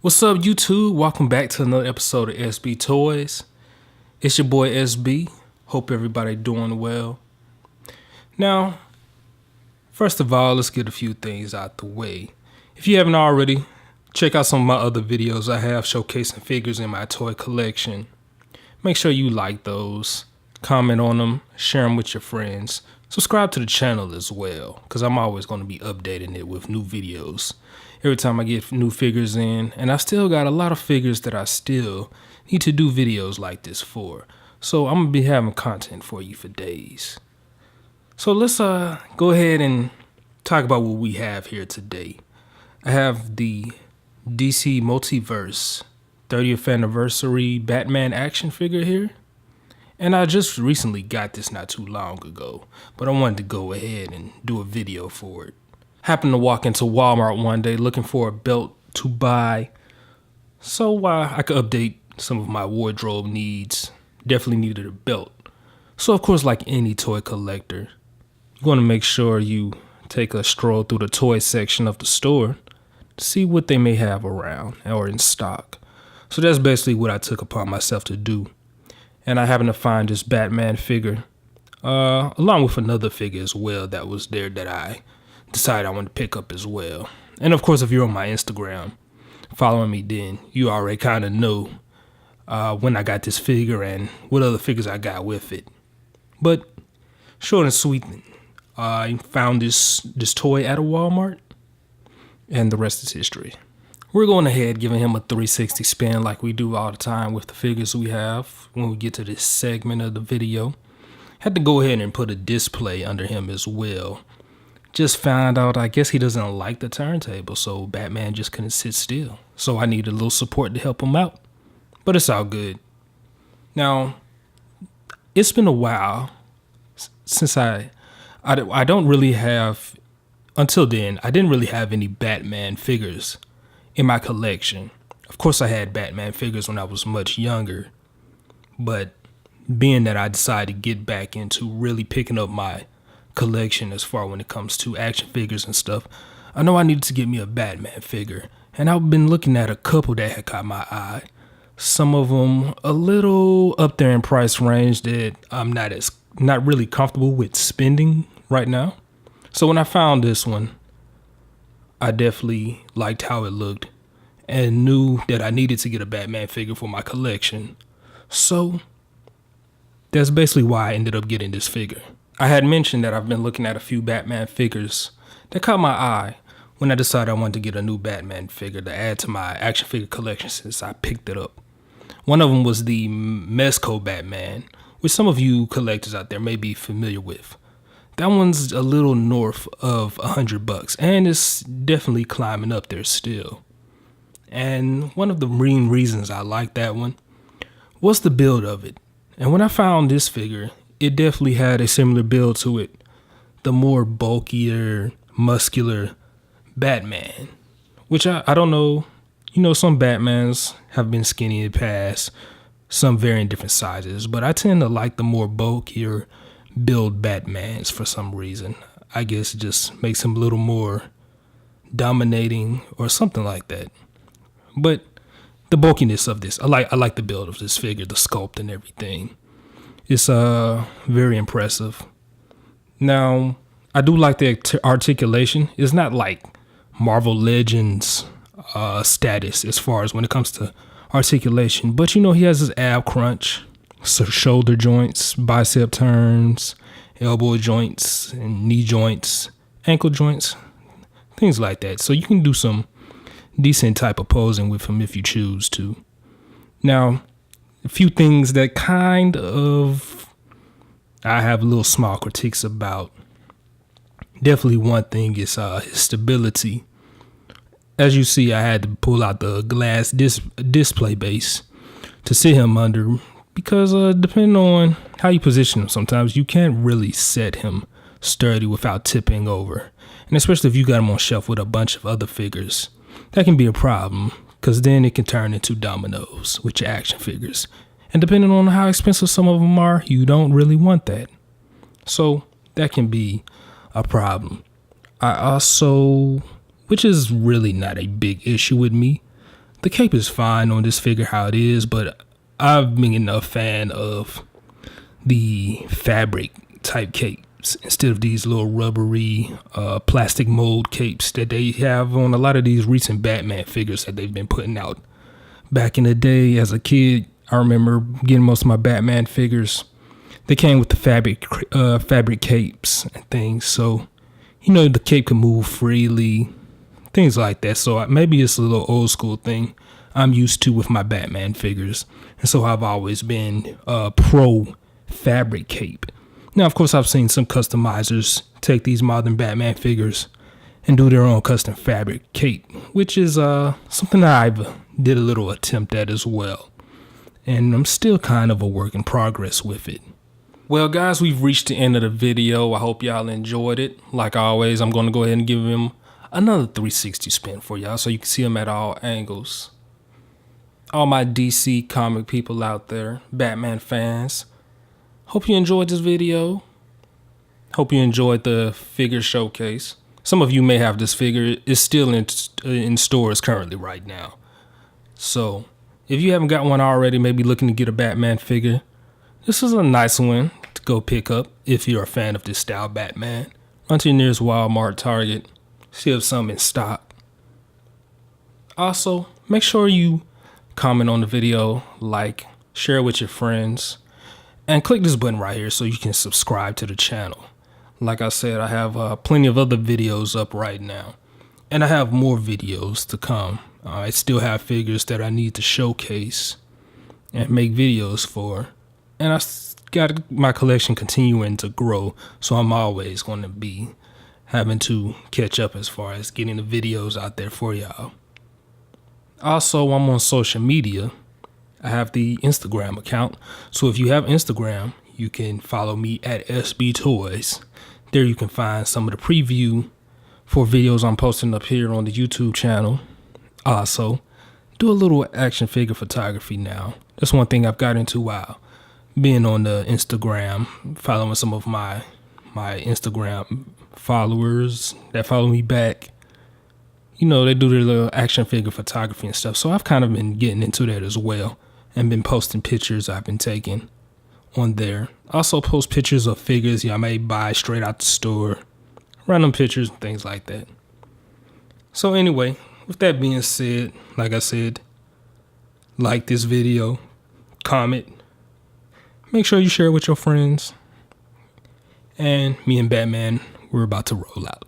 What's up, YouTube? Welcome back to another episode of SB Toys. It's your boy SB. Hope everybody doing well. Now, first of all, let's get a few things out the way. If you haven't already, check out some of my other videos I have showcasing figures in my toy collection. Make sure you like those, comment on them, share them with your friends. Subscribe to the channel as well, because I'm always going to be updating it with new videos every time I get new figures in, and I still got a lot of figures that I still need to do videos like this for. So I'm gonna be having content for you for days. So let's go ahead and talk about what we have here today. I have the DC Multiverse 30th anniversary Batman action figure here. And I just recently got this not too long ago, but I wanted to go ahead and do a video for it. Happened to walk into Walmart one day looking for a belt to buy so I could update some of my wardrobe needs. Definitely needed a belt. So of course, like any toy collector, you want to make sure you take a stroll through the toy section of the store to see what they may have around or in stock. So that's basically what I took upon myself to do. And I happened to find this Batman figure, along with another figure as well that was there that I decided I wanted to pick up as well. And of course, if you're on my Instagram following me, then you already kind of know when I got this figure and what other figures I got with it. But short and sweet, I found this toy at a Walmart, and the rest is history. We're going ahead giving him a 360 spin like we do all the time with the figures we have when we get to this segment of the video. Had to go ahead and put a display under him as well. Just found out, I guess he doesn't like the turntable, so Batman just couldn't sit still. So I needed a little support to help him out. But it's all good. Now, it's been a while since I don't really have, until then, I didn't really have any Batman figures in my collection. Of course, I had Batman figures when I was much younger, but being that I decided to get back into really picking up my collection as far when it comes to action figures and stuff, I know I needed to get me a Batman figure, and I've been looking at a couple that had caught my eye. Some of them a little up there in price range that I'm not really comfortable with spending right now. So when I found this one, I definitely liked how it looked and knew that I needed to get a Batman figure for my collection. So that's basically why I ended up getting this figure. I had mentioned that I've been looking at a few Batman figures that caught my eye when I decided I wanted to get a new Batman figure to add to my action figure collection since I picked it up. One of them was the Mezco Batman, which some of you collectors out there may be familiar with. That one's a little north of $100, and it's definitely climbing up there still. And one of the main reasons I like that one was the build of it. And when I found this figure, it definitely had a similar build to it. The more bulkier, muscular Batman, which I don't know. You know, some Batmans have been skinny in the past, some varying different sizes, but I tend to like the more bulkier build Batmans for some reason. I guess it just makes him a little more dominating or something like that. But the bulkiness of this, I like the build of this figure, the sculpt and everything. It's very impressive. Now, I do like the articulation. It's not like Marvel Legends status as far as when it comes to articulation, but you know, he has his ab crunch, so shoulder joints, bicep turns, elbow joints, and knee joints, ankle joints, things like that. So you can do some decent type of posing with him if you choose to. Now, a few things that kind of I have little small critiques about. Definitely one thing is his stability. As you see, I had to pull out the glass display base to sit him under because depending on how you position him, sometimes you can't really set him sturdy without tipping over. And especially if you got him on shelf with a bunch of other figures, that can be a problem. Because then it can turn into dominoes with your action figures. And depending on how expensive some of them are, you don't really want that. So that can be a problem. I also, which is really not a big issue with me, The cape is fine on this figure how it is, but I've been a fan of the fabric type capes instead of these little rubbery plastic mold capes that they have on a lot of these recent Batman figures that they've been putting out. Back in the day as a kid, I remember getting most of my Batman figures. They came with the fabric capes and things, so the cape can move freely, things like that. So maybe it's a little old school thing I'm used to with my Batman figures, and so I've always been pro fabric cape. Now, of course, I've seen some customizers take these modern Batman figures and do their own custom fabric cape, which is something that I've did a little attempt at as well, and I'm still kind of a work in progress with it. Well, guys, we've reached the end of the video. I hope y'all enjoyed it. Like always, I'm going to go ahead and give him another 360 spin for y'all so you can see him at all angles. All my DC comic people out there, Batman fans, hope you enjoyed this video. Hope you enjoyed the figure showcase. Some of you may have this figure. It's still in stores currently right now. So if you haven't got one already, maybe looking to get a Batman figure, this is a nice one to go pick up if you're a fan of this style Batman. Run to your nearest Walmart, Target, see if some in stock. Also, make sure you comment on the video, like, share it with your friends, and click this button right here so you can subscribe to the channel. Like I said, I have plenty of other videos up right now, and I have more videos to come. I still have figures that I need to showcase and make videos for, and I got my collection continuing to grow, so I'm always going to be having to catch up as far as getting the videos out there for y'all. Also, I'm on social media. I have the Instagram account, so if you have Instagram, you can follow me at SB Toys. There you can find some of the preview for videos I'm posting up here on the YouTube channel. Also, do a little action figure photography now. That's one thing I've got into while being on the Instagram, following some of my Instagram followers that follow me back. They do their little action figure photography and stuff. So I've kind of been getting into that as well and been posting pictures I've been taking on there. Also post pictures of figures y'all may buy straight out the store, random pictures and things like that. So anyway, with that being said, like I said, like this video, comment, make sure you share it with your friends, and me and Batman, we're about to roll out.